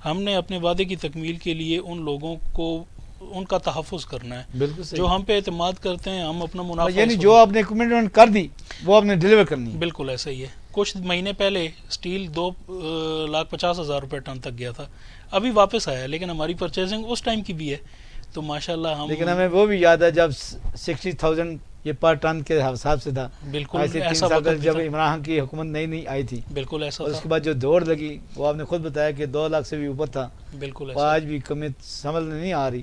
ہم نے اپنے وعدے کی تکمیل کے لیے ان لوگوں کو ان کا تحفظ کرنا ہے. بالکل صحیح. جو ہم پہ اعتماد کرتے ہیں ہم اپنا منافع یعنی جو آپ نے کمٹمنٹ کر دی وہ آپ نے ڈیلیور کرنی ہے. بالکل ایسا ہی ہے. کچھ مہینے پہلے اسٹیل 2,50,000 روپے ٹن تک گیا تھا, ابھی واپس آیا, لیکن ہماری پرچیزنگ اس ٹائم کی بھی ہے. تو ماشاءاللہ ہم, لیکن ہمیں وہ بھی یاد ہے جب 60,000 یہ پر ٹن کے حساب سے تھا. بالکل ایسے 3 ایسا سال وقت پہلے بھی جب تھا. عمران کی حکومت نئی آئی تھی, بالکل ایسا اور اس تھا. کے بعد جو دوڑ لگی وہ آپ نے خود بتایا کہ 2 لاکھ سے بھی اوپر تھا. بالکل اور آج بھی کمی سمجھ نہیں آ رہی.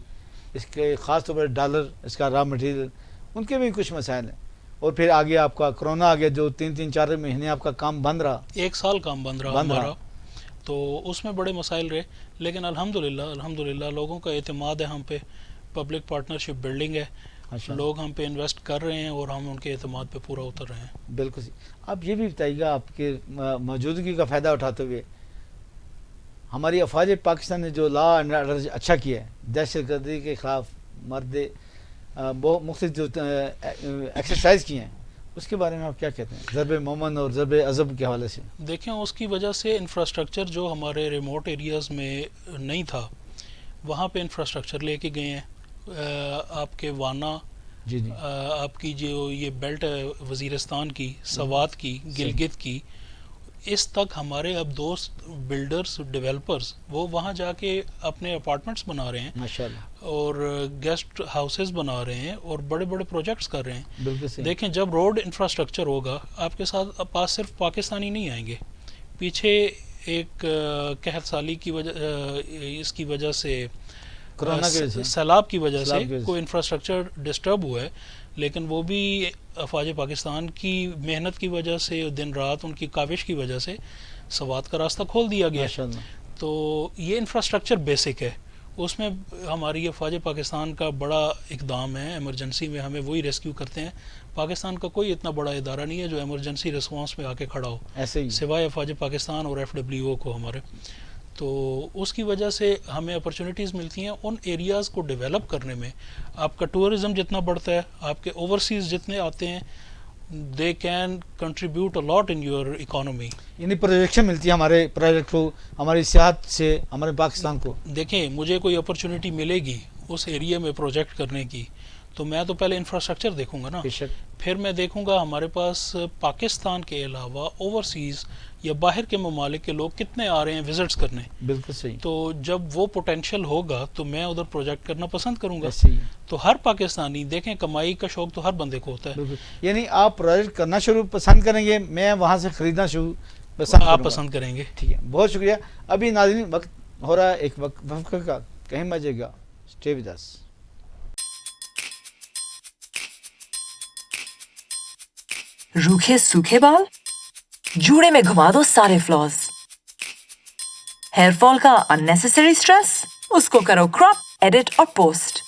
اس کے خاص طور پر ڈالر, اس کا را مٹیریل, ان کے بھی کچھ مسائل ہیں. اور پھر آگے آپ کا کرونا آ گیا جو 3-4 مہینے آپ کا کام بند رہا. 1 سال کام بند رہا ہمارا, تو اس میں بڑے مسائل رہے. لیکن الحمدللہ لوگوں کا اعتماد ہے ہم پہ, پبلک پارٹنرشپ بلڈنگ ہے, لوگ ہم پہ انویسٹ کر رہے ہیں اور ہم ان کے اعتماد پہ پورا اتر رہے ہیں. بالکل. آپ یہ بھی بتائیے گا, آپ کے موجودگی کا فائدہ اٹھاتے ہوئے ہماری افواج پاکستان نے جو لا اینڈ آرڈر اچھا کیا ہے, دہشت گردی کے خلاف مختلف جو ایکسرسائز کی ہیں, اس کے بارے میں آپ کیا کہتے ہیں, ضرب مومن اور ضرب عزب کے حوالے سے؟ دیکھیں, اس کی وجہ سے انفراسٹرکچر جو ہمارے ریموٹ ایریاز میں نہیں تھا, وہاں پہ انفراسٹرکچر لے کے گئے ہیں. آپ کے وانا, جی جی, آپ کی جو یہ بیلٹ ہے وزیرستان کی, سوات کی, گلگت کی, اس تک ہمارے اب دوست بلڈرز, ڈیولپرز, وہ وہاں جا کے اپنے اپارٹمنٹس بنا رہے ہیں ماشاءاللہ, اور گیسٹ ہاؤسز بنا رہے ہیں اور بڑے بڑے پروجیکٹس کر رہے ہیں. بالکل صحیح. دیکھیں, جب روڈ انفراسٹرکچر ہوگا, آپ کے ساتھ پاس صرف پاکستانی نہیں آئیں گے. پیچھے ایک قحط سالی کی وجہ, اس کی وجہ سے, کرونا کی وجہ سے, سیلاب کی وجہ سے کوئی انفراسٹرکچر ڈسٹرب ہوا ہے, لیکن وہ بھی افواج پاکستان کی محنت کی وجہ سے, دن رات ان کی کاوش کی وجہ سے سوات کا راستہ کھول دیا گیا. تو یہ انفراسٹرکچر بیسک ہے, اس میں ہماری افواج پاکستان کا بڑا اقدام ہے. ایمرجنسی میں ہمیں وہی ریسکیو کرتے ہیں. پاکستان کا کوئی اتنا بڑا ادارہ نہیں ہے جو ایمرجنسی ریسپانس میں آ کے کھڑا ہو, ایسے ہی سوائے افواج پاکستان اور FWO کو ہمارے. تو اس کی وجہ سے ہمیں اپرچونیٹیز ملتی ہیں ان ایریاز کو ڈیولپ کرنے میں. آپ کا ٹورزم جتنا بڑھتا ہے, آپ کے اوورسیز جتنے آتے ہیں, they can contribute a lot in your economy. یعنی پروجیکشن ملتی ہے ہمارے پروجیکٹ کو, ہماری سیاحت سے ہمارے پاکستان کو. دیکھیں, مجھے کوئی اپرچونیٹی ملے گی اس ایریا میں پروجیکٹ کرنے کی, تو میں تو پہلے انفراسٹرکچر دیکھوں گا نا, پھر میں دیکھوں گا ہمارے پاس پاکستان کے علاوہ اوورسیز یا باہر کے ممالک کے لوگ کتنے آ رہے ہیں وزٹس کرنے. بالکل صحیح. تو جب وہ پوٹینشیل ہوگا تو میں ادھر پروجیکٹ کرنا پسند کروں گا. تو ہر پاکستانی, دیکھیں, کمائی کا شوق تو ہر بندے کو ہوتا ہے. یعنی آپ پروجیکٹ کرنا شروع پسند کریں گے, میں وہاں سے خریدنا شروع آپ پسند کریں گے. ٹھیک ہے, بہت شکریہ. ابھی ناظرین وقت ہو رہا ہے ایک وقت کا, کہیں مت جائیے گا, اسٹے ود اس. روکھے سوکھے بال, جوڑے میں گھما دو سارے فلاز. ہیئر فال کا اننیسیسری اسٹریس, اس کو کرو کراپ, ایڈٹ اور پوسٹ.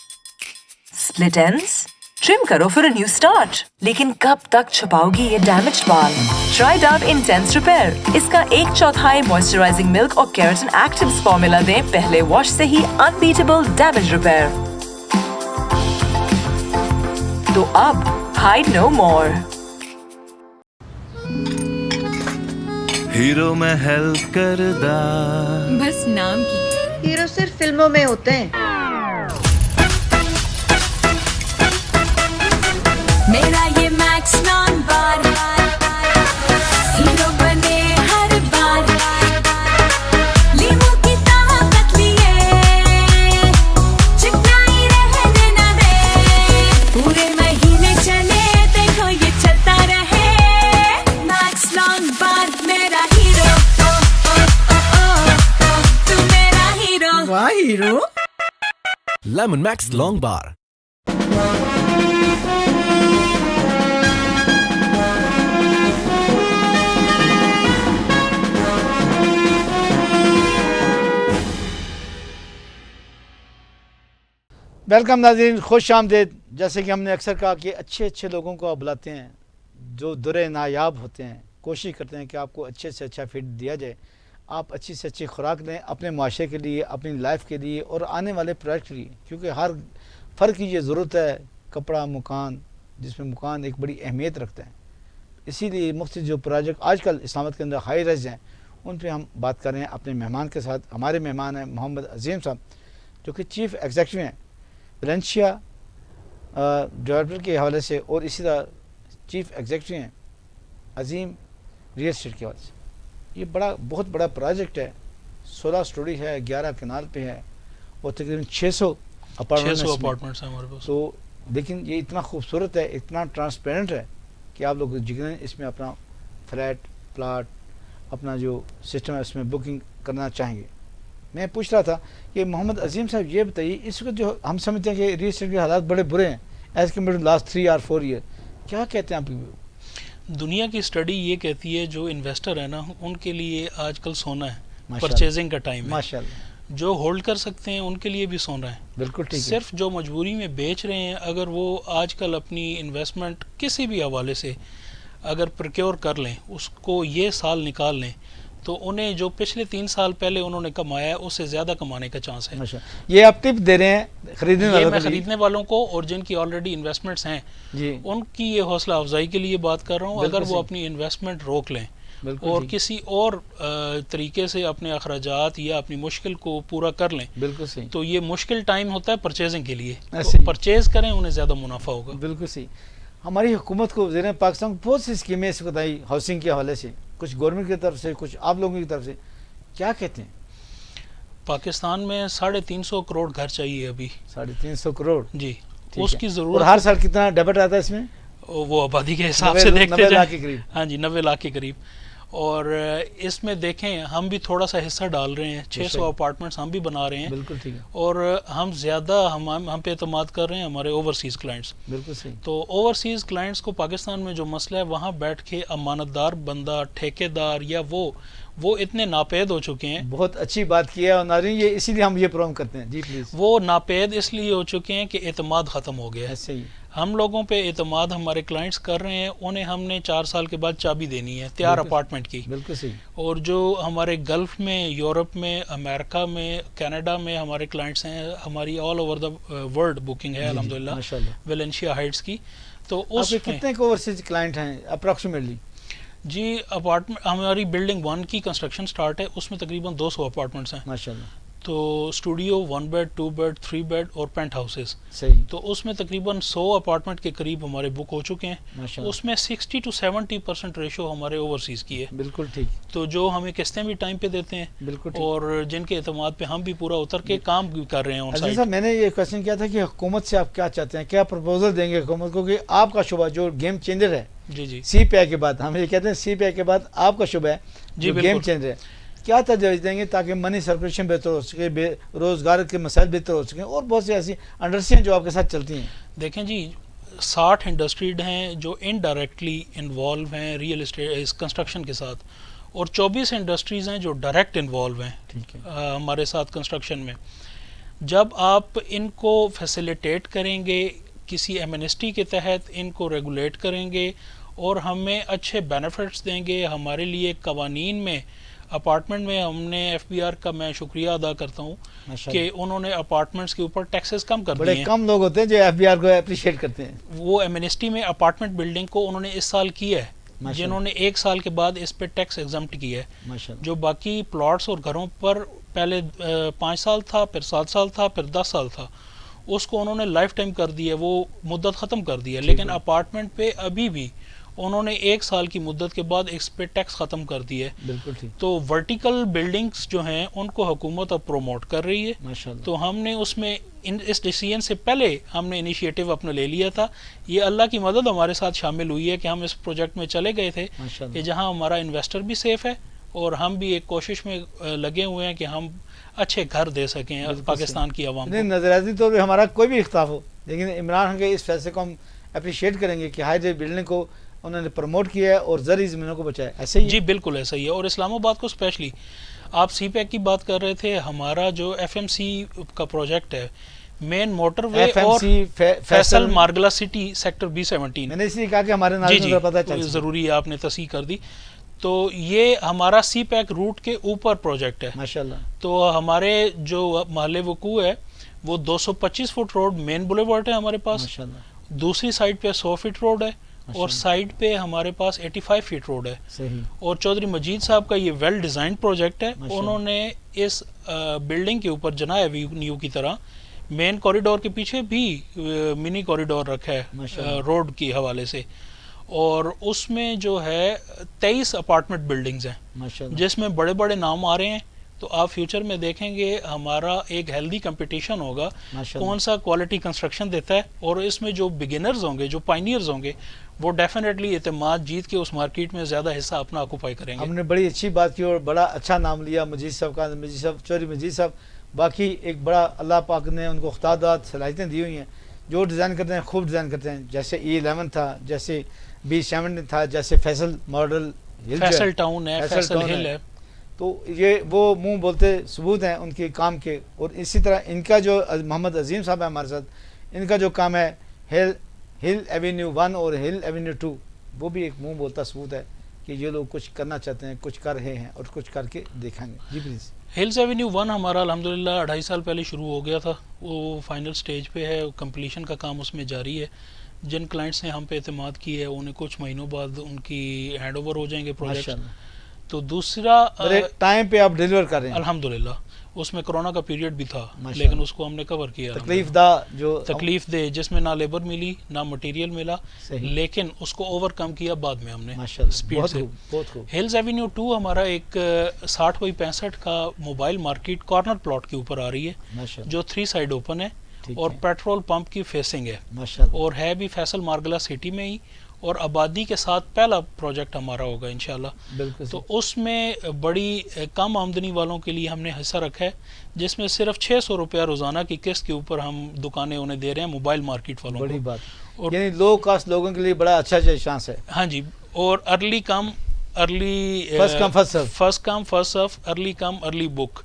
سپلٹ اینڈز ٹرم کرو فور اے نیو اسٹارٹ. لیکن کب تک چھپاؤ گی یہ ڈیمیجڈ بال؟ Try Dove intense repair. اس کا 1/4 موئسچرائزنگ ملک اور کیراٹن ایکٹیوز فارمولا دیں پہلے واش سے ہی انبیٹیبل ڈیمیج ریپیئر. تو اب ہائڈ نو مور. ہیرو میں ہیلپ کردہ بس نام کی. ہیرو صرف فلموں میں ہوتے ہیں. میرا یہ میکس نان بار, ہیرو بنے ہر بار. لیمو کی طاقت لیے چکنائی رہنے نہ دے. پورے مہینے چلے دیکھو یہ چلتا رہے. میکس نان بار میرا ہیرو, تو میرا ہیرو. واہ ہیرو. لیمن میکس لانگ بار. ویلکم ناظرین, خوش آمدید. جیسے کہ ہم نے اکثر کہا کہ اچھے لوگوں کو آپ بلاتے ہیں جو درے نایاب ہوتے ہیں, کوشش کرتے ہیں کہ آپ کو اچھے سے اچھا فیڈ دیا جائے, آپ اچھی سے اچھی خوراک لیں اپنے معاشرے کے لیے, اپنی لائف کے لیے اور آنے والے پروجیکٹ کے لیے, کیونکہ ہر فرد کی یہ ضرورت ہے کپڑا, مکان, جس میں مکان ایک بڑی اہمیت رکھتا ہے. اسی لیے مختلف جو پروجیکٹ آج کل اسلام آباد کے اندر ہائی رائز ہیں ان پہ ہم بات کر رہے ہیں اپنے مہمان کے ساتھ. ہمارے مہمان ہیں محمد عظیم صاحب جو کہ چیف ایگزیکٹو ہیں ویلنشیا ڈیولپر کے حوالے سے, اور اسی طرح چیف ایگزیکٹو ہیں عظیم ریئل اسٹیٹ کے حوالے سے. یہ بہت بڑا پروجیکٹ ہے, 16 اسٹوری ہے, 11 کنال پہ ہے, اور تقریباً 600 اپارٹمنٹس ہیں ہمارے پاس. تو لیکن یہ اتنا خوبصورت ہے, اتنا ٹرانسپیرنٹ ہے کہ آپ لوگ جگہ اس میں اپنا فلیٹ پلاٹ اپنا جو سسٹم ہے اس میں بکنگ کرنا چاہیں گے. میں پوچھ رہا تھا کہ محمد عظیم صاحب یہ بتائیے, اس وقت جو ہم سمجھتے ہیں کہ ریل اسٹیٹ کے حالات بڑے برے ہیں ایز کمپیئر ٹو لاسٹ 3 اور 4 ایئر, کیا کہتے ہیں آپ؟ دنیا کی اسٹڈی یہ کہتی ہے جو انویسٹر ہے نا ان کے لیے آج کل سونا ہے, پرچیزنگ کا ٹائم ہے. ماشاء اللہ. جو ہولڈ کر سکتے ہیں ان کے لیے بھی سونا ہے. بالکل ٹھیک. صرف جو مجبوری میں بیچ رہے ہیں, اگر وہ آج کل اپنی انویسٹمنٹ کسی بھی حوالے سے اگر پرکیور کر لیں, اس کو یہ سال نکال لیں, تو انہیں جو پچھلے 3 سال پہلے انہوں نے کمایا ہے اس سے زیادہ کمانے کا چانس ہے. یہ آپ ٹپ دے رہے ہیں خریدنے والوں کو, اور جن کی آلریڈی انویسٹمنٹس ہیں ان کی یہ حوصلہ افزائی کے لیے بات کر رہا ہوں. اگر وہ اپنی انویسٹمنٹ روک لیں اور کسی اور طریقے سے اپنے اخراجات یا اپنی مشکل کو پورا کر لیں, بالکل صحیح, تو یہ مشکل ٹائم ہوتا ہے پرچیزنگ کے لیے. پرچیز کریں, انہیں زیادہ منافع ہوگا. بالکل صحیح. ہماری حکومت کو وزیر پاکستان بہت سی اسکیمیں اس وقت آئی ہاؤسنگ کے حوالے سے, کچھ گورنمنٹ کی طرف سے, کچھ آپ لوگوں کی طرف سے, کیا کہتے ہیں؟ پاکستان میں 350 کروڑ گھر چاہیے ابھی. 350 کروڑ جی, اس کی ضرورت. اور ہر سال کتنا ڈیبٹ آتا ہے اس میں؟ وہ آبادی کے حساب سے دیکھتے ہیں, 90 لاکھ کے قریب. ہاں جی, 90 لاکھ کے قریب. اور اس میں دیکھیں ہم بھی تھوڑا سا حصہ ڈال رہے ہیں, 600 اپارٹمنٹس ہم بھی بنا رہے ہیں. بالکل ٹھیک ہے. اور ہم زیادہ ہم پہ اعتماد کر رہے ہیں ہمارے اوورسیز کلائنٹس. بالکل صحیح. تو اوورسیز کلائنٹس کو پاکستان میں جو مسئلہ ہے, وہاں بیٹھ کے امانت دار بندہ, ٹھیکے دار یا وہ اتنے ناپید ہو چکے ہیں. بہت اچھی بات کی ہے, اور ناظرین یہ اسی لیے ہم یہ پروگرام کرتے ہیں. جی پلیز. وہ ناپید اس لیے ہو چکے ہیں کہ اعتماد ختم ہو گیا ہے. ایسے ہی ہم لوگوں پہ اعتماد ہمارے کلائنٹس کر رہے ہیں, انہیں ہم نے 4 سال کے بعد چابی دینی ہے تیار اپارٹمنٹ کی. بالکل صحیح. اور جو ہمارے گلف میں, یورپ میں, امریکہ میں, کینیڈا میں ہمارے کلائنٹس ہیں, ہماری all over the world booking ہے الحمدللہ ویلنشیا ہائٹس کی. تو اس میں کتنے اوورسیز کلائنٹ ہیں اپروکسیمیٹلی؟ جی, اپارٹمنٹ ہماری بلڈنگ 1 کی کنسٹرکشن سٹارٹ ہے, اس میں تقریباً 200 اپارٹمنٹس ہیں. ماشاءاللہ. تو اسٹوڈیو 1 بیڈ 2 بیڈ 3 بیڈ اور پینٹ ہاؤسز. صحیح. تو اس میں تقریباً 100 اپارٹمنٹ کے قریب ہمارے بک ہو چکے ہیں. اس میں 60 to 70% ریشو ہمارے اوورسیز کی ہے. بالکل ٹھیک. تو جو ہمیں قسطیں بھی ٹائم پہ دیتے ہیں, بالکل, اور جن کے اعتماد پہ ہم بھی پورا اتر کے کام بھی کر رہے ہیں. عزیز صاحب, میں نے یہ کوشچن کیا تھا کہ حکومت سے آپ کیا چاہتے ہیں, کیا پروپوزل دیں گے حکومت کو کہ آپ کا شعبہ جو گیم چینجر ہے, جی سی پی آئی کے بعد, ہم یہ کہتے ہیں سی پی آئی کے بعد آپ کا شعبہ ہے جو گیم چینجر ہے, کیا تجویز دیں گے تاکہ منی سرکولیشن بہتر ہو سکے, روزگار کے مسائل بہتر ہو سکیں, اور بہت سی ایسی انڈسٹریاں جو آپ کے ساتھ چلتی ہیں؟ دیکھیں جی, 60 انڈسٹریز ہیں جو انڈائریکٹلی انوالو ہیں ریئل اسٹیٹ کنسٹرکشن کے ساتھ, اور 24 انڈسٹریز ہیں جو ڈائریکٹ انوالو ہیں ہمارے ساتھ کنسٹرکشن میں. جب آپ ان کو فیسیلیٹیٹ کریں گے, کسی ایمنسٹی کے تحت ان کو ریگولیٹ کریں گے, اور ہمیں اچھے بینیفٹس دیں گے. ہمارے لیے قوانین میں, اپارٹمنٹ میں ہم نے ایف بی آر کا میں شکریہ ادا کرتا ہوں کہ انہوں نے اپارٹمنٹس کے اوپر ٹیکسز کم کر دیے ہیں. بڑے کم لوگ ہوتے ہیں جو ایف بی آر کو اپریشیٹ کرتے ہیں. وہ ایمنسٹی میں اپارٹمنٹ بلڈنگ کو انہوں نے اس سال کیا ہے, جنہوں نے 1 سال کے بعد اس پہ ٹیکس ایگزمپٹ کیا ہے. جو باقی پلاٹس اور گھروں پر پہلے 5 سال تھا, پھر 7 سال تھا, پھر 10 سال تھا, اس کو انہوں نے لائف ٹائم کر دیا, وہ مدت ختم کر دیا. لیکن اپارٹمنٹ پہ ابھی بھی انہوں نے 1 سال کی مدت کے بعد اس پہ ٹیکس ختم کر دیا ہے. بالکل ٹھیک. تو ورٹیکل بلڈنگز جو ہیں ان کو حکومت اب پروموٹ کر رہی ہے. تو ہم نے اس میں اس ڈیسیژن سے پہلے ہم نے انیشیٹو اپنا لے لیا تھا. یہ اللہ کی مدد ہمارے ساتھ شامل ہوئی ہے کہ ہم اس پروجیکٹ میں چلے گئے تھے کہ جہاں ہمارا انویسٹر بھی سیف ہے, اور ہم بھی ایک کوشش میں لگے ہوئے ہیں کہ ہم اچھے گھر دے سکیں پاکستان کی عوام کو. نظریاتی طور پہ ہمارا کوئی بھی اختلاف ہو, لیکن عمران خان کے اس فیصلے کو ہم اپریشیٹ کریں گے کہ ہائی ریٹ بلڈنگ کو انہوں نے پروموٹ کیا ہے اور زرعی زمینوں کو بچایا. ایسے ہی؟ جی بالکل ایسا ہی ہے. اور اسلام آباد کو اسپیشلی, آپ سی پیک کی بات کر رہے تھے, ہمارا جو ایف ایم سی کا پروجیکٹ ہے, مین موٹر وے اور Faisal Margalla city sector B17, میں نے اس لیے کہا کہ ہمارے ناظرین کو پتہ چل, ضروری ہے, آپ نے تصحیح کر دی. تو یہ ہمارا سی پیک روٹ کے اوپر پروجیکٹ ہے ماشاءاللہ. تو ہمارے جو محل وقوع ہے وہ 225 فٹ روڈ مین بولیوارڈ ہے ہمارے پاس, دوسری سائڈ پہ 100 فٹ روڈ ہے, اور سائڈ پہ ہمارے پاس 85 فیٹ روڈ ہے. صحیح. اور چودھری مجید صاحب کا یہ ویل ڈیزائنڈ پروجیکٹ ہے. انہوں نے اس بلڈنگ کے اوپر جناح ایوینیو کی طرح مین کوریڈور کے پیچھے بھی منی کوریڈور رکھا ہے روڈ کے حوالے سے, اور اس میں جو ہے 23 اپارٹمنٹ بلڈنگز ہیں جس میں بڑے بڑے نام آ رہے ہیں. تو آپ فیوچر میں دیکھیں گے ہمارا ایک ہیلدی کمپٹیشن ہوگا کون سا کوالٹی کنسٹرکشن دیتا ہے, اور اس میں جو بگنرز ہوں گے, جو پائنیئرز ہوں گے, وہ ڈیفینیٹلی اعتماد جیت کے اس مارکیٹ میں زیادہ حصہ اپنا آکوپائی کریں گے. ہم نے بڑی اچھی بات کی اور بڑا اچھا نام لیا مجید صاحب کا, مجید صاحب, چودھری مجید صاحب. باقی ایک بڑا اللہ پاک نے ان کو خطادات صلاحیتیں دی ہوئی ہیں, جو ڈیزائن کرتے ہیں خوب ڈیزائن کرتے ہیں. جیسے E11 تھا, جیسے B17 تھا, جیسے فیصل ماڈل فیصل ٹاؤن ہے, فیصل ہل ہے. تو یہ وہ منہ بولتے ثبوت ہیں ان کے کام کے. اور اسی طرح ان کا جو محمد عظیم صاحب ہے ہمارے ساتھ, ان کا جو کام ہے ہل ایوینیو 1 اور ہل ایوینیو 2, وہ بھی ایک منہ بولتا ثبوت ہے کہ یہ لوگ کچھ کرنا چاہتے ہیں, کچھ کر رہے ہیں اور کچھ کر کے دکھائیں گے. جی پلیز. ہلز ایوینیو 1 ہمارا الحمدللہ 2.5 سال پہلے شروع ہو گیا تھا. وہ فائنل سٹیج پہ ہے, کمپلیشن کا کام اس میں جاری ہے. جن کلائنٹس نے ہم پہ اعتماد کی ہے انہیں کچھ مہینوں بعد ان کی ہینڈ اوور ہو جائیں گے پروجیکٹ. تو دوسرا ٹائم پہ آپ ڈیلیور کر رہے ہیں الحمدللہ. اس میں کرونا کا پیریڈ بھی تھا لیکن اس کو ہم نے کور کیا. تکلیف دہ جس میں نہ لیبر ملی نہ مٹیریل ملا, لیکن اس کو اوور کم کیا بعد میں ہم نے اسپیڈ سے. ہلز ایوینیو 2 ہمارا ایک 60/65 کا موبائل مارکیٹ کارنر پلاٹ کے اوپر آ رہی ہے, جو 3 سائڈ اوپن ہے اور پیٹرول پمپ کی فیسنگ ہے, اور ہے بھی فیصل مارگلہ سٹی میں ہی, اور آبادی کے ساتھ پہلا پروجیکٹ ہمارا ہوگا انشاءاللہ. تو اس میں بڑی کم آمدنی والوں کے لیے ہم نے حصہ رکھا ہے, جس میں صرف 600 روپیہ روزانہ کی قسط کے اوپر ہم دکانیں انہیں دے رہے ہیں موبائل مارکیٹ والوں کو. بڑی بات, یعنی لو کاسٹ لوگوں کے لیے بڑا اچھا چانس ہے. ہاں جی. اور early first come first serve, early come early book.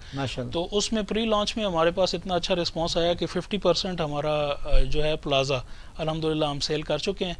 تو اس میں پری لانچ میں ہمارے پاس اتنا اچھا رسپانس آیا کہ 50% ہمارا جو ہے پلازا الحمدللہ ہم سیل کر چکے ہیں.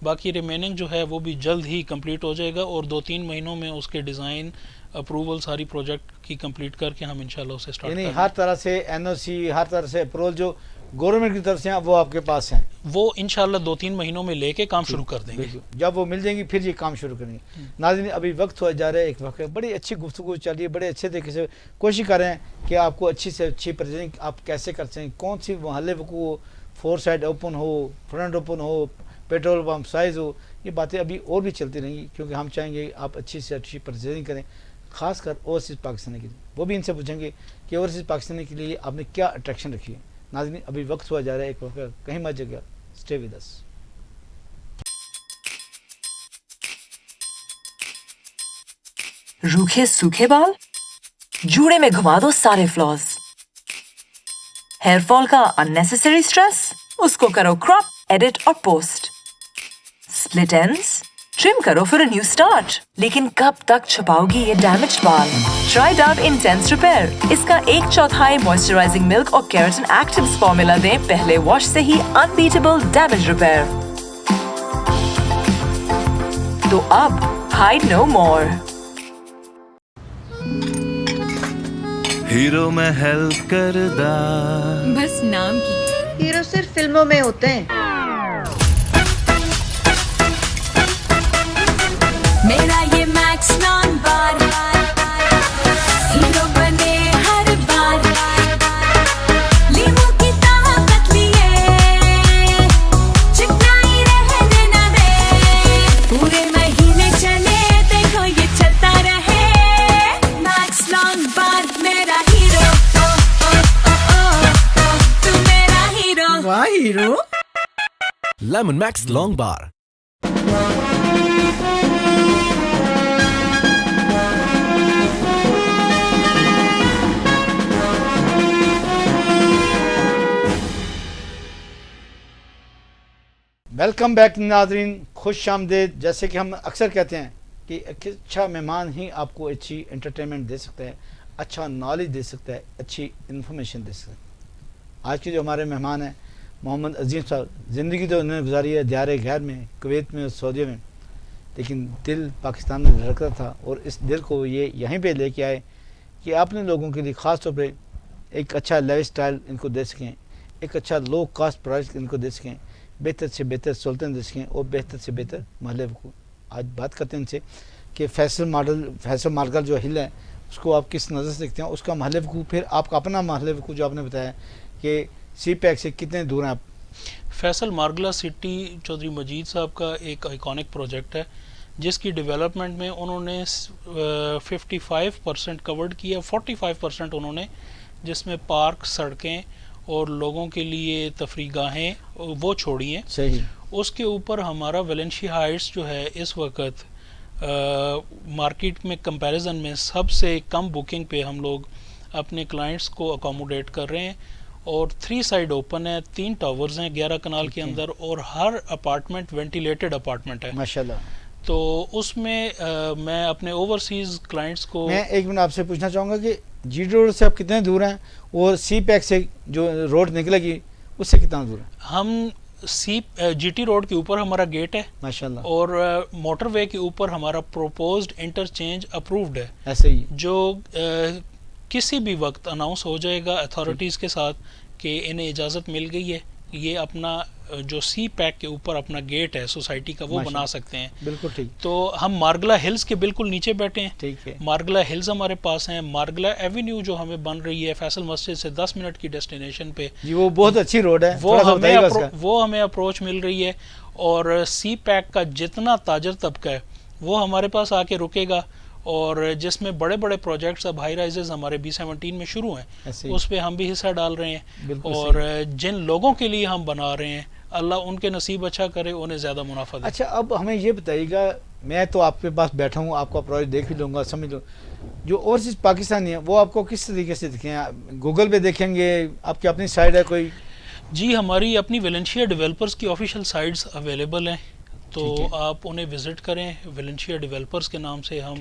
باقی ریمیننگ جو ہے وہ بھی جلد ہی کمپلیٹ ہو جائے گا, اور 2-3 مہینوں میں اس کے ڈیزائن اپروول ساری پروجیکٹ کی کمپلیٹ کر کے ہم انشاءاللہ اسے سٹارٹ کریں گے. یعنی ہر طرح سے NOC, ہر طرح سے اپروول جو گورنمنٹ کی طرف سے ہیں وہ آپ کے پاس ہیں, وہ انشاءاللہ 2-3 مہینوں میں لے کے کام شروع کر دیں گے. جب وہ مل جائیں گی پھر یہ کام شروع کریں گے. ناظرین ابھی وقت ہو جا رہا ہے ایک وقت, بڑی اچھی گفتگو چل رہی ہے, بڑے اچھے طریقے سے کوشش کر رہے ہیں کہ آپ کو اچھی سے اچھی پریزنٹنگ آپ کیسے کر سکیں, کون سی محلے وقوع ہو, 4 سائڈ اوپن ہو, فرنٹ اوپن ہو, پیٹرول پمپ سائز ہو. یہ باتیں ابھی اور بھی چلتی رہیں گی کیونکہ ہم چاہیں گے آپ اچھی سے اچھی پریزنٹنگ کریں, خاص کر اوورسیز پاکستانی کے لیے. وہ بھی ان سے پوچھیں گے کہ اوورسیز پاکستانی کے لیے آپ نے کیا اٹریکشن رکھی ہے. ناظرین ابھی وقت ہوا جا رہا ہے ایک وقت, کہیں مت جگہ, اسٹے ود اس. روکھے سوکھے بال, جوڑے میں گھما دو سارے فلاز. ہیئر فال کا اننیسیسری سٹریس, اس کو کرو کراپ, ایڈٹ اور پوسٹ. سپلٹ اینڈز ٹرم کرو فور اے نیو سٹارٹ. لیکن کب تک چھپاؤ گی یہ ڈیمیجڈ بال؟ Try do intense repair. اس کا 1/4 موئسچرائزنگ ملک اور کیراٹن ایکٹیوز فارمولا دیں پہلے واش سے ہی انبیٹیبل ڈیمیج ریپیئر. تو اب ہائڈ نو مور. ہیرو میں ہیلپ کردہ بس نام کی. ہیرو صرف فلموں میں ہوتے ہیں. میرا یہ میکس لانگ بار, ہیرو بنے ہر بار. لیمو کی طاقت لیے چکنائی رہنے نہ دے. پورے مہینے چلے دیکھو یہ چلتا رہے. میکس لانگ بار میرا ہیرو, تو میرا ہیرو. واہ ہیرو. لیمن میکس لانگ بار. ویلکم بیک ناظرین, خوش آمدید. جیسے کہ ہم اکثر کہتے ہیں کہ ایک اچھا مہمان ہی آپ کو اچھی انٹرٹینمنٹ دے سکتا ہے, اچھا نالج دے سکتا ہے, اچھی انفارمیشن دے سکتا ہے. آج کے جو ہمارے مہمان ہیں محمد عظیم صاحب, زندگی تو انہوں نے گزاری ہے دیار غیر میں, کویت میں اور سعودیہ میں, لیکن دل پاکستان میں دھڑکتا تھا, اور اس دل کو یہ یہیں پہ لے کے آئے کہ اپنے لوگوں کے لیے خاص طور پہ ایک اچھا لائف سٹائل ان کو دے سکیں, ایک اچھا لو کاسٹ پرائز ان کو دے سکیں. بہتر سے بہتر سلطنت دسکیں اور بہتر سے بہتر محلے کو آج بات کرتے ہیں ان سے کہ فیصل مارگل جو ہل ہے اس کو آپ کس نظر سے دیکھتے ہیں, اس کا محلے کو, پھر آپ کا اپنا محلے کو جو آپ نے بتایا کہ سی پیک سے کتنے دور ہیں آپ؟ فیصل مارگلہ سٹی چودھری مجید صاحب کا ایک آئیکونک پروجیکٹ ہے جس کی ڈیولپمنٹ میں انہوں نے 55% کورڈ کیا, 45% انہوں نے جس میں پارک, سڑکیں اور لوگوں کے لیے تفریح گاہیں وہ چھوڑی ہیں. صحیح. اس کے اوپر ہمارا ویلنشیا ہائٹس جو ہے اس وقت مارکیٹ میں کمپیریزن میں سب سے کم بکنگ پہ ہم لوگ اپنے کلائنٹس کو اکوموڈیٹ کر رہے ہیں, اور 3 سائڈ اوپن ہے, 3 ٹاورز ہیں 11 کنال کے اندر, اور ہر اپارٹمنٹ وینٹیلیٹڈ اپارٹمنٹ ہے ماشاءاللہ. تو اس میں میں اپنے اوورسیز کلائنٹس کو, میں ایک منٹ آپ سے پوچھنا چاہوں گا کہ جی ٹی روڈ سے آپ کتنے دور ہیں اور سی پیک سے جو روڈ نکلے گی اس سے کتنا دور ہے؟ ہم جی ٹی روڈ کے اوپر ہمارا گیٹ ہے ماشاءاللہ, اور موٹر وے کے اوپر ہمارا پروپوزڈ انٹرچینج اپرووڈ ہے, ایسے ہی جو کسی بھی وقت اناؤنس ہو جائے گا اتھارٹیز کے ساتھ کہ انہیں اجازت مل گئی ہے, یہ اپنا جو سی پیک کے اوپر اپنا گیٹ ہے سوسائٹی کا وہ بنا سکتے ہیں. بالکل ٹھیک. تو ہم مارگلہ ہلز کے بالکل نیچے بیٹھے ہیں. ٹھیک ہے. مارگلہ ہلز ہمارے پاس ہیں, مارگلہ ایونیو جو ہمیں بن رہی ہے فیصل مسجد سے 10 منٹ کی ڈیسٹینیشن پہ, جی وہ بہت اچھی روڈ ہے, وہ ہمیں اپروچ مل رہی ہے. اور سی پیک کا جتنا تاجر طبقہ ہے وہ ہمارے پاس آ کے رکے گا, اور جس میں بڑے بڑے پروجیکٹس اب ہائی رائزز ہمارے B17 میں شروع ہیں اس پہ ہم بھی حصہ ڈال رہے ہیں, اور جن لوگوں کے لیے ہم بنا رہے ہیں اللہ ان کے نصیب اچھا کرے, انہیں زیادہ منافع دے. اچھا اب ہمیں یہ بتائیے گا, میں تو آپ کے پاس بیٹھا ہوں, آپ کا پروجیکٹ دیکھ بھی لوں گا, سمجھ لوں, جو اوورسیز پاکستانی ہیں وہ آپ کو کس طریقے سے دکھیں ہیں؟ گوگل پہ دیکھیں گے, آپ کی اپنی سائٹ ہے کوئی؟ جی ہماری اپنی ویلنشیا ڈیولپرز کی آفیشیل سائٹس اویلیبل ہیں, تو آپ انہیں وزٹ کریں. ویلنشیا ڈیولپرز کے نام سے ہم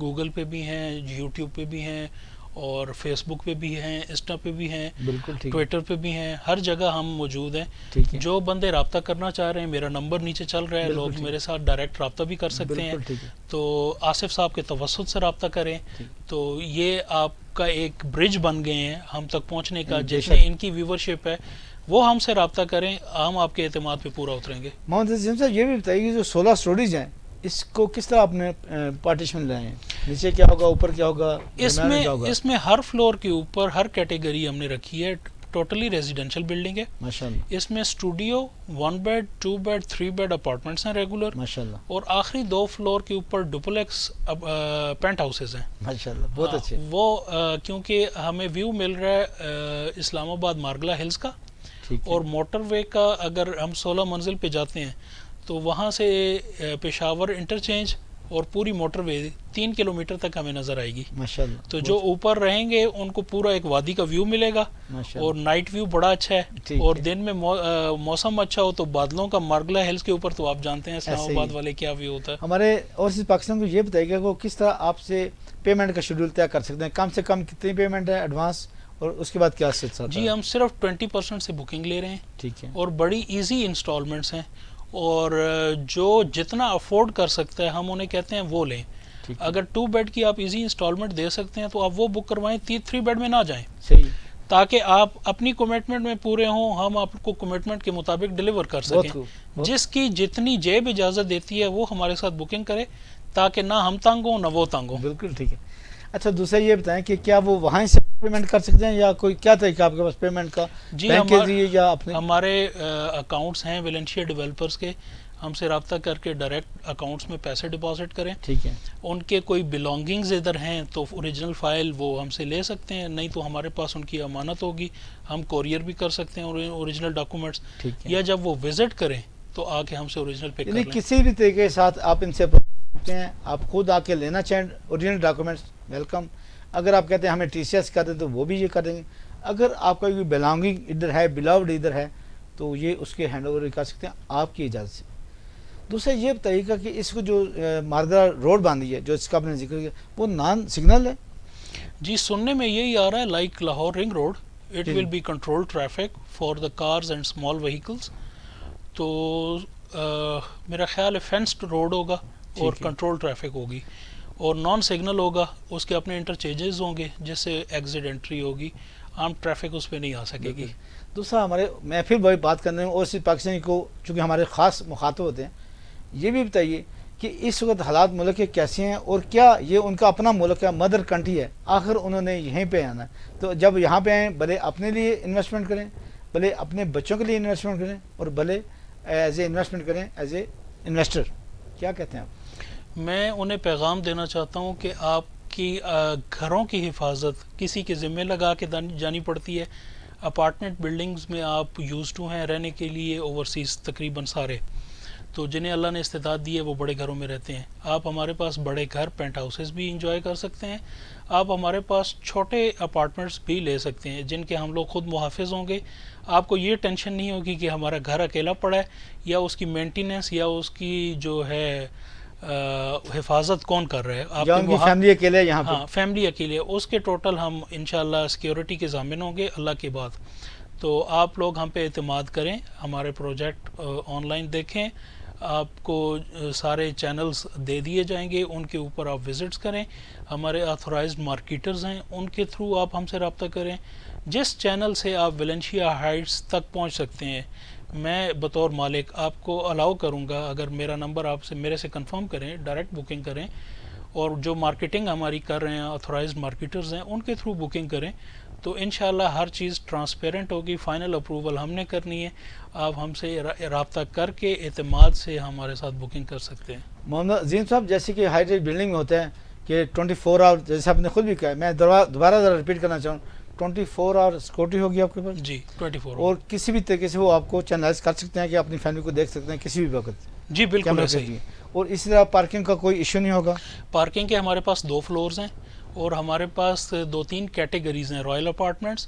گوگل پہ بھی ہیں, یوٹیوب پہ بھی ہیں, اور فیس بک پہ بھی ہیں, انسٹا پہ بھی ہیں, بالکل ٹویٹر پہ بھی ہیں, ہر جگہ ہم موجود ہیں. جو بندے رابطہ کرنا چاہ رہے ہیں, میرا نمبر نیچے چل رہا ہے, لوگ میرے ساتھ ڈائریکٹ رابطہ بھی کر سکتے ہیں. تو آصف صاحب کے توسط سے رابطہ کریں, تو یہ آپ کا ایک برج بن گئے ہیں ہم تک پہنچنے کا. جتنے ان کی ویورشپ ہے وہ ہم سے رابطہ کریں, ہم آپ کے اعتماد پہ پورا اتریں گے. محمد عظیم صاحب یہ بھی بتائیے کہ جو 16 اسٹوریز ہیں اس کو کس طرح آپ نے پارٹیشن لائے ہیں؟ نیچے کیا ہوگا, اوپر کیا ہوگا, اس میں ہر فلور کے اوپر ہر کیٹیگری ہم نے رکھی ہے. ٹوٹلی ریزیڈینشل بلڈنگ ہے ماشاءاللہ. اس میں studio, 1 bed, 2 bed, 3 bed apartments ہیں ریگولر ماشاءاللہ, اور آخری 2 فلور کے اوپر ڈوپلیکس پینٹ ہاؤسز ہیں ماشاءاللہ, بہت اچھے. وہ کیونکہ ہمیں ویو مل رہا ہے اسلام آباد مارگلہ ہلز کا, اور موٹر وے کا اگر ہم 16 منزل پہ جاتے ہیں تو وہاں سے پشاور انٹرچینج اور پوری موٹر وے 3 کلومیٹر تک ہمیں نظر آئے گی ماشاءاللہ. تو جو اوپر رہیں گے ان کو پورا ایک وادی کا ویو ملے گا, اور نائٹ ویو بڑا اچھا ہے, اور دن میں موسم اچھا ہو تو بادلوں کا مارگلہ ہلز کے اوپر تو آپ جانتے ہیں اسلام آباد والے کیا ویو ہوتا ہے. ہمارے اوورسیز پاکستان کو یہ بتائیے گا وہ کس طرح آپ سے پیمنٹ کا شیڈول طے کر سکتے ہیں؟ کم سے کم کتنی پیمنٹ ہے ایڈوانس, اور اس کے بعد کیا سلسلہ؟ جی ہم صرف 20% سے بکنگ لے رہے ہیں. ٹھیک ہے. اور بڑی ایزی انسٹالمنٹس ہیں, اور جو جتنا افورڈ کر سکتا ہے ہم انہیں کہتے ہیں وہ لیں. اگر 2 بیڈ کی آپ ایزی انسٹالمنٹ دے سکتے ہیں تو آپ وہ بک کروائیں, 3 بیڈ میں نہ جائیں. صحیح. تاکہ آپ اپنی کمٹمنٹ میں پورے ہوں, ہم آپ کو کمٹمنٹ کے مطابق ڈیلیور کر سکیں. جس کی جتنی جیب اجازت دیتی ہے وہ ہمارے ساتھ بکنگ کرے, تاکہ نہ ہم تنگ ہوں نہ وہ تنگ ہوں. بالکل ٹھیک ہے. اچھا دوسرا یہ بتائیں کہ کیا وہ وہاں سے پیمنٹ کر سکتے ہیں یا کوئی کیا طریقہ آپ کے پاس پیمنٹ کا؟ جی ہمارے اکاؤنٹس ہیں ویلنشیا ڈیولپرز کے, ہم سے رابطہ کر کے ڈائریکٹ اکاؤنٹس میں پیسے ڈپازٹ کریں. ٹھیک ہے. ان کے کوئی بلانگنگز ادھر ہیں تو اوریجنل فائل وہ ہم سے لے سکتے ہیں, نہیں تو ہمارے پاس ان کی امانت ہوگی, ہم کوریئر بھی کر سکتے ہیں اوریجنل ڈاکومنٹس, یا جب وہ وزٹ کریں تو آ کے ہم سے اوریجنل پک کر لیں. کسی بھی طریقے کے ساتھ آپ ان سے ہیں, آپ خود آ کے لینا چاہیں اوریجنل ڈاکومنٹس, ویلکم. اگر آپ کہتے ہیں ہمیں TCS کر دیں تو وہ بھی یہ کر دیں گے. اگر آپ کا کوئی بلانگنگ ادھر ہے, بلاوڈ ادھر ہے, تو یہ اس کے ہینڈ اوور کر سکتے ہیں آپ کی اجازت سے. دوسرا یہ بتائیے گا کہ اس کو جو مارگلہ روڈ باندھی ہے جو اس کا آپ نے ذکر کیا, وہ نان سگنل ہے؟ جی سننے میں یہی آ رہا ہے, like Lahore ring road, it will be control traffic for the cars and small vehicles. تو میرا خیال ہے فینسڈ روڈ ہوگا اور کنٹرول ٹریفک ہوگی, اور نان سگنل ہوگا, اس کے اپنے انٹرچینجز ہوں گے جس سے ایگزٹ انٹری ہوگی. عام ٹریفک اس پہ نہیں آ سکے گی. دوسرا ہمارے میں پھر وہی بات کرنے ہوں اور صرف پاکستانی کو چونکہ ہمارے خاص مخاطب ہوتے ہیں, یہ بھی بتائیے کہ اس وقت حالات ملک کے کیسے ہیں اور کیا یہ ان کا اپنا ملک ہے, مدر کنٹری ہے, آخر انہوں نے یہیں پہ آنا ہے, تو جب یہاں پہ آئیں بھلے اپنے لیے انویسٹمنٹ کریں, بھلے اپنے بچوں کے لیے انویسٹمنٹ کریں اور بھلے ایز اے انویسٹمنٹ کریں ایز اے انویسٹر. کیا کہتے ہیں آپ؟ میں انہیں پیغام دینا چاہتا ہوں کہ آپ کی گھروں کی حفاظت کسی کے ذمہ لگا کے جانی پڑتی ہے. اپارٹمنٹ بلڈنگز میں آپ یوز ٹو ہیں رہنے کے لیے, اوورسیز تقریباً سارے, تو جنہیں اللہ نے استطاعت دی ہے وہ بڑے گھروں میں رہتے ہیں. آپ ہمارے پاس بڑے گھر پینٹ ہاؤسز بھی انجوائے کر سکتے ہیں. آپ ہمارے پاس چھوٹے اپارٹمنٹس بھی لے سکتے ہیں جن کے ہم لوگ خود محافظ ہوں گے. آپ کو یہ ٹینشن نہیں ہوگی کہ ہمارا گھر اکیلا پڑا ہے یا اس کی مینٹیننس یا اس کی جو ہے حفاظت کون کر رہا ہے. آپ یا ان کی فیملی اکیلے یہاں پہ؟ ہاں, فیملی اکیلے, اس کے ٹوٹل ہم انشاءاللہ سیکیورٹی کے ضامن ہوں گے اللہ کے بعد. تو آپ لوگ ہم پہ اعتماد کریں, ہمارے پروجیکٹ آن لائن دیکھیں, آپ کو سارے چینلز دے دیے جائیں گے, ان کے اوپر آپ وزٹس کریں. ہمارے آتھورائزڈ مارکیٹرز ہیں, ان کے تھرو آپ ہم سے رابطہ کریں. جس چینل سے آپ ویلنشیا ہائٹس تک پہنچ سکتے ہیں, میں بطور مالک آپ کو الاؤ کروں گا. اگر میرا نمبر آپ سے میرے سے کنفرم کریں, ڈائریکٹ بکنگ کریں, اور جو مارکیٹنگ ہماری کر رہے ہیں آتھورائزڈ مارکیٹرز ہیں ان کے تھرو بکنگ کریں, تو انشاءاللہ ہر چیز ٹرانسپیرنٹ ہوگی. فائنل اپروول ہم نے کرنی ہے, آپ ہم سے رابطہ کر کے اعتماد سے ہمارے ساتھ بکنگ کر سکتے ہیں. محمد عظیم صاحب, جیسے کہ ہائی ریٹ بلڈنگ میں ہوتا ہے کہ 24 آور, جیسے آپ نے خود بھی کہا, میں دوبارہ ذرا ریپیٹ کرنا چاہوں, 24 آور سیکورٹی ہوگی آپ کے پاس جی 24 اور کسی بھی طریقے سے وہ آپ کو چینلائز کر سکتے ہیں کہ اپنی فیملی کو دیکھ سکتے ہیں کسی بھی وقت. جی بالکل ایسے ہی. اور اسی طرح پارکنگ کا کوئی ایشو نہیں ہوگا؟ پارکنگ کے ہمارے پاس 2 فلورز ہیں اور ہمارے پاس 2-3 کیٹیگریز ہیں, Royal apartments,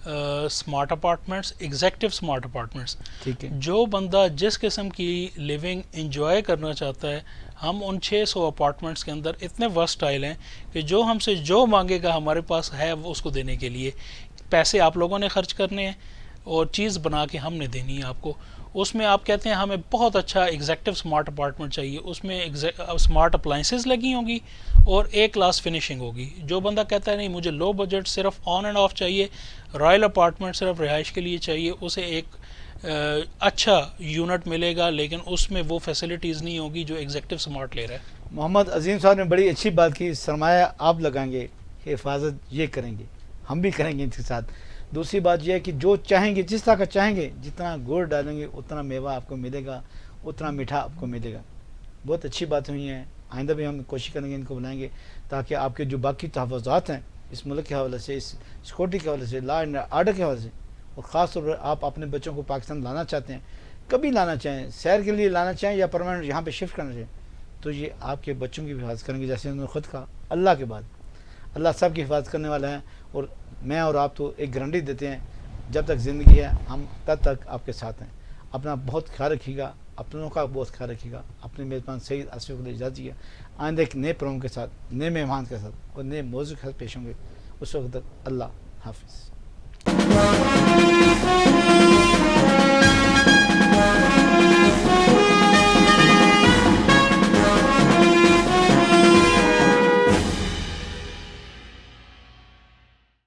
smart apartments, executive smart apartments. ٹھیک ہے. جو بندہ جس قسم کی لیونگ انجوائے کرنا چاہتا ہے, ہم ان 600 اپارٹمنٹس کے اندر اتنے ورسٹائل ہیں کہ جو ہم سے جو مانگے گا ہمارے پاس ہے وہ اس کو دینے کے لیے. پیسے آپ لوگوں نے خرچ کرنے ہیں اور چیز بنا کے ہم نے دینی ہے آپ کو. اس میں آپ کہتے ہیں ہمیں بہت اچھا ایگزیکٹو اسمارٹ اپارٹمنٹ چاہیے, اس میں اسمارٹ اپلائنسز لگی ہوں گی اور A کلاس فنیشنگ ہوگی. جو بندہ کہتا ہے نہیں مجھے لو بجٹ صرف آن اینڈ آف چاہیے, رائل اپارٹمنٹ صرف رہائش کے لیے چاہیے, اسے ایک اچھا یونٹ ملے گا لیکن اس میں وہ فیسلٹیز نہیں ہوگی جو ایگزیکٹو اسمارٹ لے رہا ہے. محمد عظیم صاحب نے بڑی اچھی بات کی, سرمایہ آپ لگائیں گے, حفاظت یہ کریں گے, ہم بھی کریں گے ان کے ساتھ. دوسری بات یہ ہے کہ جو چاہیں گے, جس طرح کا چاہیں گے, جتنا گڑ ڈالیں گے اتنا میوہ آپ کو ملے گا, اتنا میٹھا آپ کو ملے گا. بہت اچھی بات ہوئی ہیں, آئندہ بھی ہم کوشش کریں گے ان کو بلائیں گے تاکہ آپ کے جو باقی تحفظات ہیں اس ملک کے حوالے سے, اس سیکورٹی کے حوالے سے, لا اینڈ آرڈر کے حوالے سے, اور خاص طور پر آپ اپنے بچوں کو پاکستان لانا چاہتے ہیں, کبھی لانا چاہیں, سیر کے لیے لانا چاہیں یا پرماننٹ یہاں پہ شفٹ کرنا چاہیں, تو یہ آپ کے بچوں کی بھی حفاظت کریں گے. جیسے انہوں نے خود کہا, اللہ کے بعد اللہ سب کی حفاظت کرنے والا ہے. اور میں اور آپ تو ایک گارنٹی دیتے ہیں, جب تک زندگی ہے ہم تب تک آپ کے ساتھ ہیں. اپنا بہت خیال رکھیے گا, اپنوں کا بہت خیال رکھیے گا. اپنے میزبان سید آصف کو اجازت دیجیے, آئندہ ایک نئے پروگرام کے ساتھ, نئے مہمان کے ساتھ اور نئے موضوع کے ساتھ پیش ہوں گے. اس وقت تک اللہ حافظ.